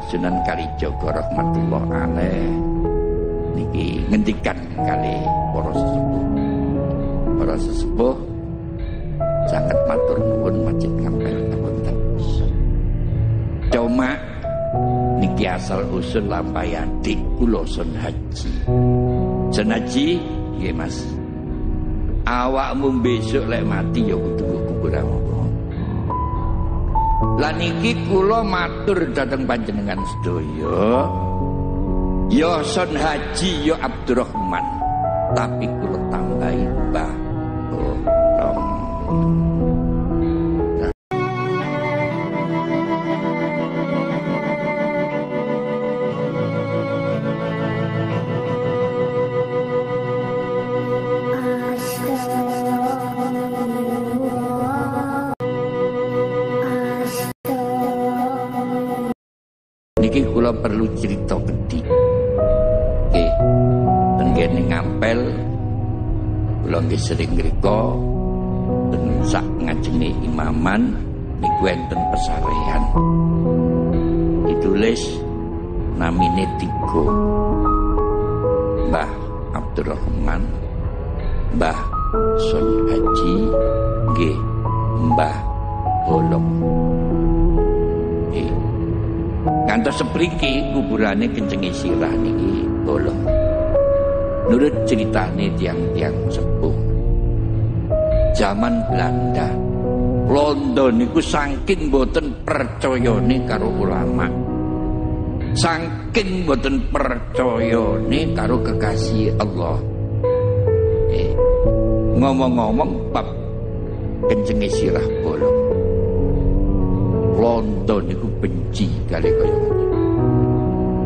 Sunan Kalijaga rahmatullah alaih niki ngendikan kali para sesepuh. Para sesepuh sangat matur nuwun Masjid Ngampel ngapunten. Cuma niki asal usul lampayati kula Sun Haji. Sun Haji nggih Mas. Awakmu besok lek mati ya kudu kuburan. Lah niki kula matur dhateng panjenengan sedaya. Ya Sun Haji ya Abdurrahman. Tapi kula tambahi Mbah Bolong. Niki kula perlu cerita gedhi. Nggih. Tenggene Ngampel kula nggih sering ngrika ten sak ngajenge imaman niku enten pesarean. Ditulis namine 3. Mbah Abdurrahman, Mbah Sun Haji, nggih Mbah Bolong. Nggih. Kantos sepriki kuburane kencenge sirah niki Bolong. Nurut ceritane tiang-tiang sepuh. Zaman Belanda, London niku saking boten percayane karo ulama. Saking boten percayane karo kekasih Allah. Ngomong-ngomong bab kencenge sirah Bolong. London niku benci kali kaya ngene.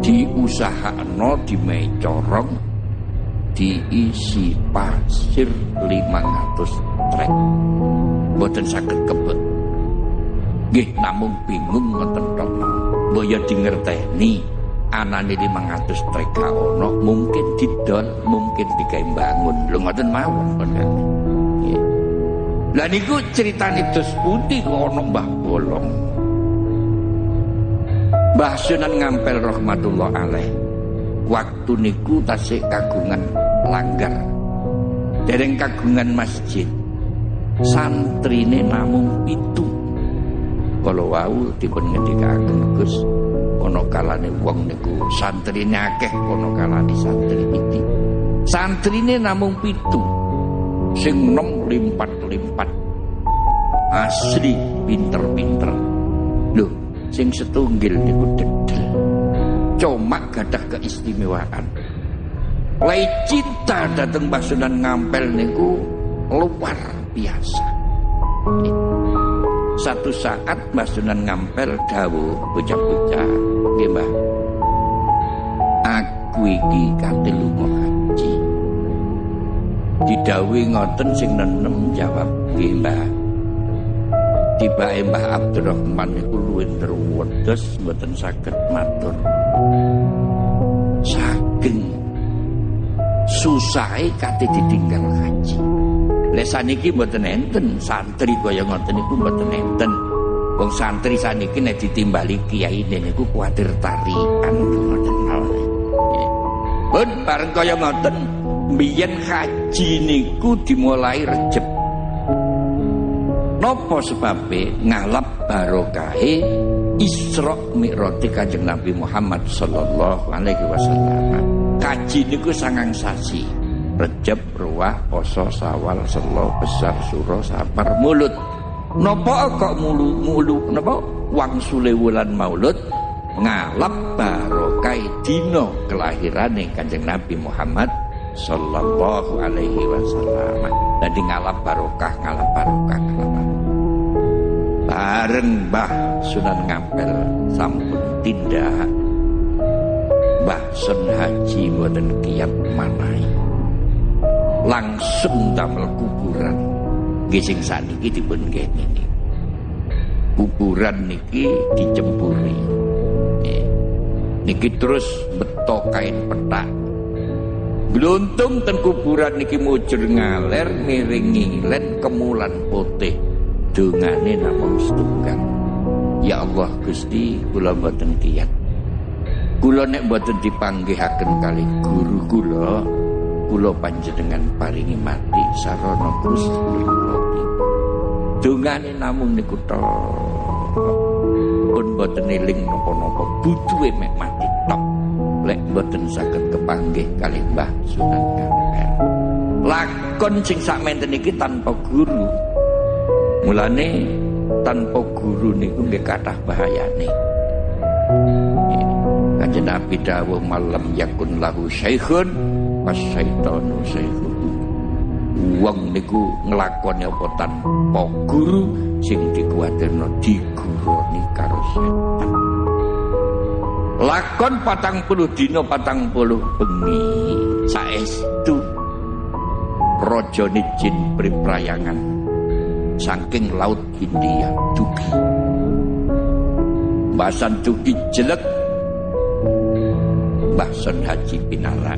Diusahakno dimecorong diisi pasir 500 trek. Mboten saged kebet. Nggih namung bingung ngoten tok. Mbaya dingerteni anane 500 trek ka ono mungkin didol, mungkin digawe bangun. Lho ngoten mawon bener. Nggih. Lah niku critane dos pundi kok ono Mbah Bolong. Mbah Sunan Ngampel rahmatullah alaih waktu niku tasih kagungan langgar dereng kagungan masjid santrine namung 7 kalau wau dipun ngendikaken Gus ana kalane wong niku santrine akeh ana kalane santri iki santrine namung 7 sing 6 limpat-limpat asli pinter-pinter lho sing setunggil niku dedel cuma gadah keistimewaan lai cinta dateng Mbah Sunan Ngampel niku luar biasa. Satu saat Mbah Sunan Ngampel dawuh bocah-bocah nggih Mbah aku iki kate lunga haji didhawuhi ngoten sing nenem jawab nggih Mbah. Tibake Mbah Abdurrahman niku luwih terwedes mboten saged matur. Saking susahe kate ditinggal haji. Lah saniki mboten enten santri kaya ngoten niku mboten enten. Wong santri saniki nek ditimbali kiyaine niku kuwatir tarikan ngoten mawon. Pun bareng kaya ngoten mbiyen haji niku dimulai Rejeb. Napa sebabe ngalap barokahe Isra Mi'raj Kanjeng Nabi Muhammad sallallahu alaihi wasallam. Kaji niku 9 sasi. Rejab, Ruwah, Poso, Sawal, Selo, Besar, Suro, Sapar, Mulud. Napa kok mulu napa wangsule wulan Maulud ngalap barokah dina kelahirane Kanjeng Nabi Muhammad sallallahu alaihi wasallam. Dadi ngalap barokah. Bareng Mbah Sunan Ngampel sampun tindak Mbah Sun Haji mboten kiyat manahi langsung damel kuburan nggih sing saniki dipun kene kuburan niki dicempuri niki terus beto kain petak gluntung ten kuburan niki mujur ngaler miring ngilen kemulan putih dongane namung setunggal. Ya Allah Gusti kula mboten kiyat Kula nek mboten dipanggihaken kalih guru kula panjenengan paringi mati sarana Gusti kula. Dongane namung niku tok. Pun mboten eling napa-napa, butuhe mek mati tok. Lek mboten saged kepanggih kalih Mbah Sunan Ampel. Lakon sing sakmenten iki tanpa guru. Mulane tanpa guru niku nggih kathah bahayane. Kanjeng Nabi dawuh malam yakun lahu syaikhun wasyaitanu syaikhun. Wong niku nglakoni apa tanpa guru sing dikuwatirno diguroni karo setan. Lakon 40 dina 40 bengi saestu rajane jin priprayangan saking laut Hindia dugi. Basan dugi jelek Mbah Sun Haji Pinara.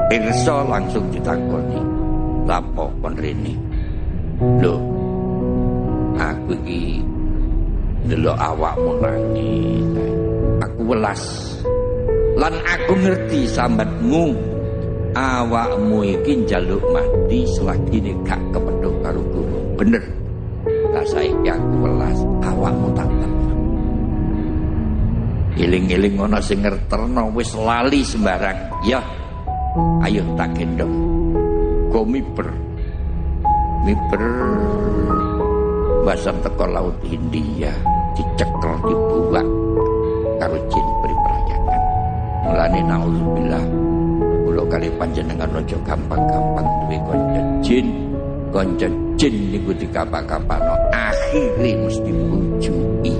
Pirsa langsung ditakoni, "Lapo kon rene?" "Lho, aku iki ndelok awakmu nangis. Aku welas. Lan aku ngerti sambatmu. Awakmu iki njaluk mati selagi gak kepethuk karo guru." "Bener. Lah saiki aku welas, awakmu tak terima." Eling-eling ana sing ngerterno wis lali sembarang. "Ya, ayo tak gendong." Go miber basan teko laut Hindia, dicekel dibuak karo jin priprayangan. Mulane naudzubillah kula kali panjenengan aja gampang-gampang duwe kanca jin niku dikapak-kapakno akhire mesti bujui.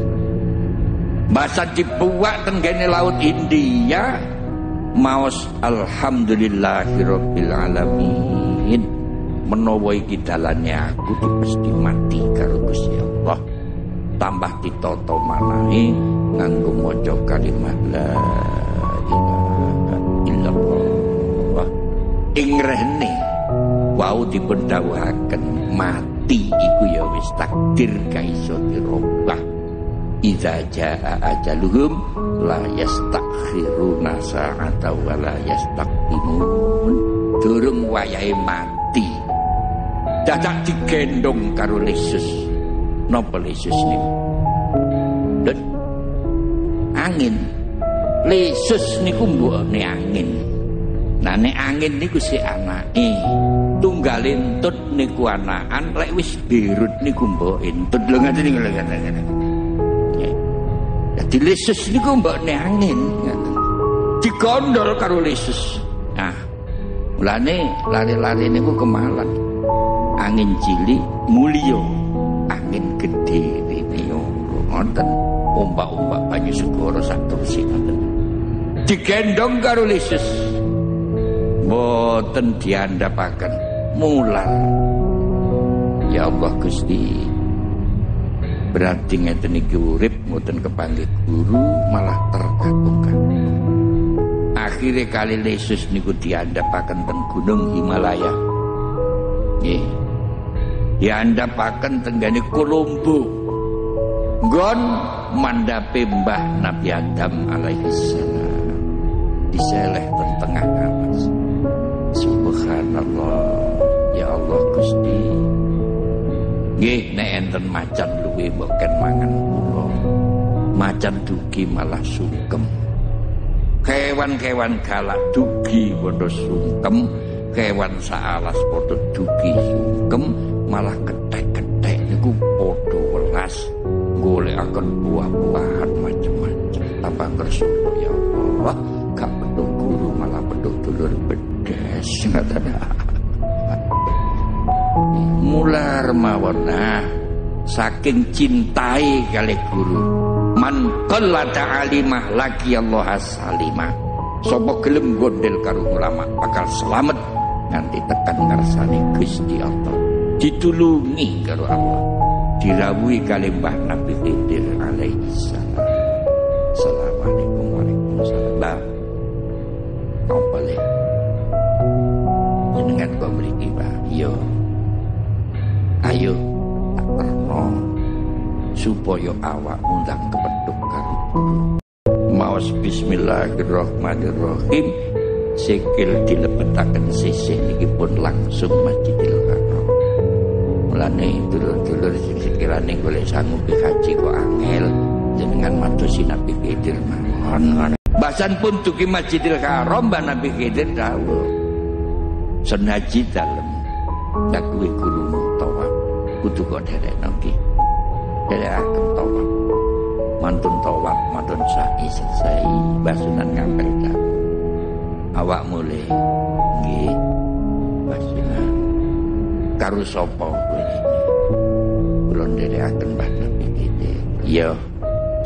Basan dibuak tenggene laut Hindia, maos alhamdulillahirabbil alamin. Menawa iki dalane aku mesti mati karo Gusti Allah. Tambah ditata manahe nganggo maca kalimat la ilaha illallah. Ing rene wau dipun dawuhaken mati iku ya wis takdir kaiso dirubah. Idza jaa ajaluhum la yastakhiruna sa'atan wa la yastaqdimun. Durung wayahe mati dadak digendong karo Yesus. Napa Yesus niku? Dan angin. Yesus niku mbokne angin. Nah nek angin niku si anake. Tunggal entut niku anakan, lek wis birut niku mbok entut. Lho ngaten niku lho kadang-kadang. Dadi Yesus niku mbokne angin. Digondol karo Yesus. Nah, mulane lari-lari niku kemalan. Angin cilik mulya, angin gedhe rene ngoten, ombak-ombak banyu segara sak terus ngoten. Digendong karo Yesus. Mboten diandhapaken mular. Ya Allah Gusti. Berarti ngeten iki urip mboten kepanggih guru malah terkatung-katung. Akhire kali Yesus niku diandhapaken teng Gunung Himalaya. Nggih. Diandhapaken tenggane Kolombo. Nggon mandhape Mbah Nabi Adam alaihi salam. Diseleh teng tengah alas. Subhanallah. Ya Allah Gusti. Nggih nek enten macan luwih mboten mangan kula. Macan dugi malah sungkem. Kewan-kewan galak dugi padha sungkem. Kewan saalas padha dugi sungkem, malah kethek-kethek niku padha welas golekaken buah-buahan macam-macam. Tambah kersa ya Allah, gak pedho guru malah pedho dulur bedes. Mular mawon saking cintai kali guru. Man qallata alimah laki Allah salimah. Sapa gelem gondel karo ulama bakal selamat nganti tekan ngarsane Gusti Allah. Ditulungi karo Allah. Dirawuhi kali Mbah Nabi Khidir alaihi salam. Assalamualaikum warahmatullahi. Kau boleh jenengan kok mriki Pak. Yo. Ayo tak terno supaya awak undang kepethuk karo maos bismillahirrahmanirrahim sikil dilebetaken sisih niki pun langsung Masjidil Haram. Mulane dulur-dulur sing sekirane golek sangu haji kok angel jenengan madosi Nabi Khidir mawon. Bahasan pun dugi Masjidil Haram Mbah Nabi Khidir dawuh. Sun haji dalem dak kuwi guru tawaf kudu kok derekno ki. Derekaken tawaf. Mantun tawaf, mantun sa'i selesai Mbah Sunan Ngampil dawuh. Awak mulai nggih Mbah Sunan karo sapa kowe iki? Kula nderekaken Mbah Nabi Khidir. Ya,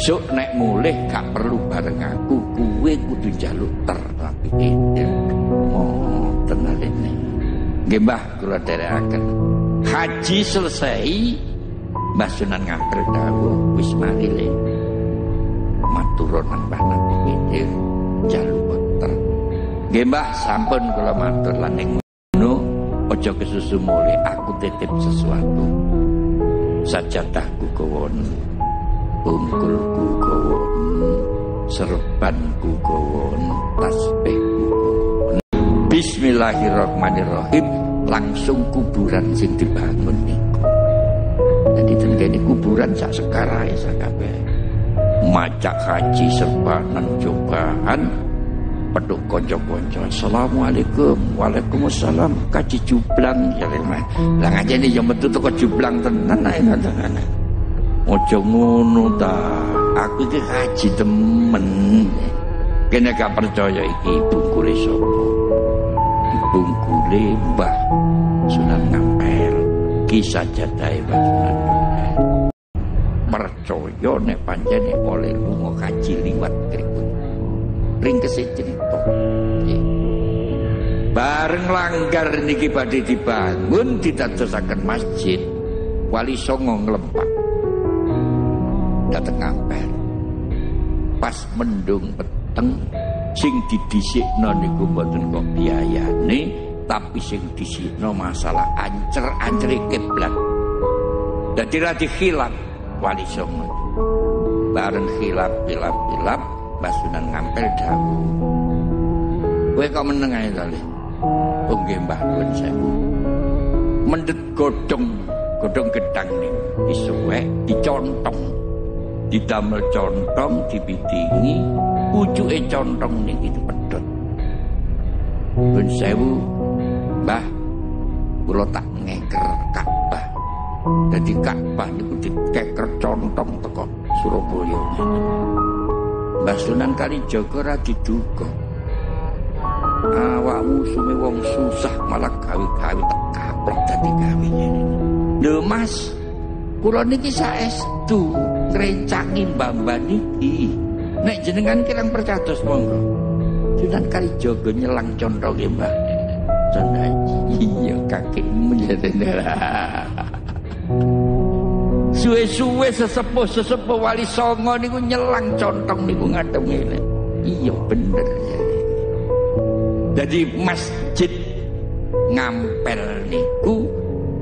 sok nek mulih gak perlu bareng aku, kowe kudu njaluk ter Nabi Khidir. Oh, tenarene. Nggih Mbah kula nderekaken. Haji selesai Mbah Sunan Ngampil dawuh wis marile. Matur nang Mbah Nabi Khidir njaluk ter. Nggih Mbah sampun kula matur lan ning ngono aja kesusu mulih aku titip sesuatu. Sajadahku kawon, bungkulku kawon, serbanku kawon, tasbihku kawon. Bismillahirrahmanirrahim langsung kuburan sing dibangun niku. Jadi tengene kuburan sak sekarae sak kabeh. Macak haji serbanan cobaan peduk konco-konco. Assalamualaikum. Waalaikumsalam. Kaji jublang ya lema. Lah ngajeni yo metu teko jublang tenan ae ngoten. Ojo ngono ta. Aku iki haji temen. Kene gak percaya iki bungkule sapa? Bungkule Mbah Sunan Ngampil. Kisah jadahe Mbah Sunan Ngampil. Percaya nek pancene oleh lunga haji liwat krikut. Ringkese cerita. Bareng langgar niki badhe dibangun ditadosaken masjid. Wali Songo nglempak dateng Ngampil. Pas mendung peteng sing didhisikno niku mboten kok biayane, tapi sing dhisikno masalah ancer-ancere kiblat. Dadi ra dikhilaf Wali Songo. Bareng khilaf Mbah Sunan Ngampil dawuh. Kowe kok meneng ae to, Le? Oh nggih Mbah nuwun sewu. Mendhet godhong gedang ning disuwek dicontong. Didamel contong dipidingi, pucuke contong niki dipedhot. Nuwun sewu, Mbah. Kula tak ngeker Ka'bah. Dadi Ka'bah niku dikeker contong teko Surabaya. Mbah Sunan Kalijaga ra diduga. Awakmu suwe wong susah malah gawe-gawe tekaplok dadi gawe ngene. Lho Mas, kula niki saestu ngrencangi mbah-mbah niki. Nek jenengan kirang percados monggo. Sunan Kalijaga nyelang contoke Mbah. Sandaji. Iya kakekmu jane. Suwe-suwe sesepuh Wali Songo niku nyelang contong niku ngadem ngene. Iya bener ya. Jadi Masjid Ngampil niku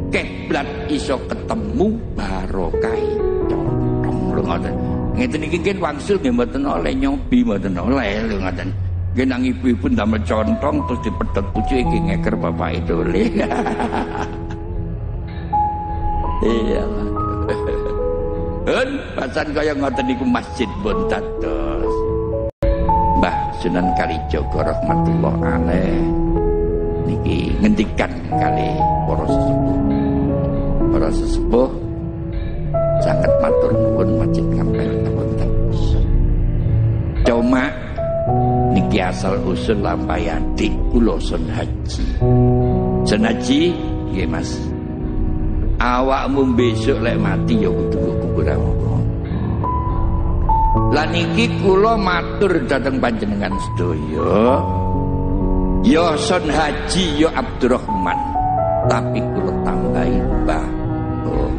kiblat iso ketemu barokah contong lho ngoten. Ngeten iki kan wangsul nggih mboten oleh nyobi mboten oleh lho ngoten. Nggih nang ibu-ibu ndamel contong terus dipedhot pucuke iki ngeker bapak itu le. Iya. Pasan kaya ngoten niku masjid pun dados. Mbah Sunan Kalijaga rahmatullah alaih niki ngendikan kali para sesepuh. Para sesepuh sangat matur nuwun Masjid Ngampil wonten. Cuma niki asal usul lampayati kula Sun Haji. Sun Haji nggih Mas. Awakmu besok lek mati ya kudu kuburanmu. Lah niki kula matur dhateng panjenengan sedaya. Ya Sun Haji ya Abdurrahman. Tapi kula tambahi Mbah. Oh,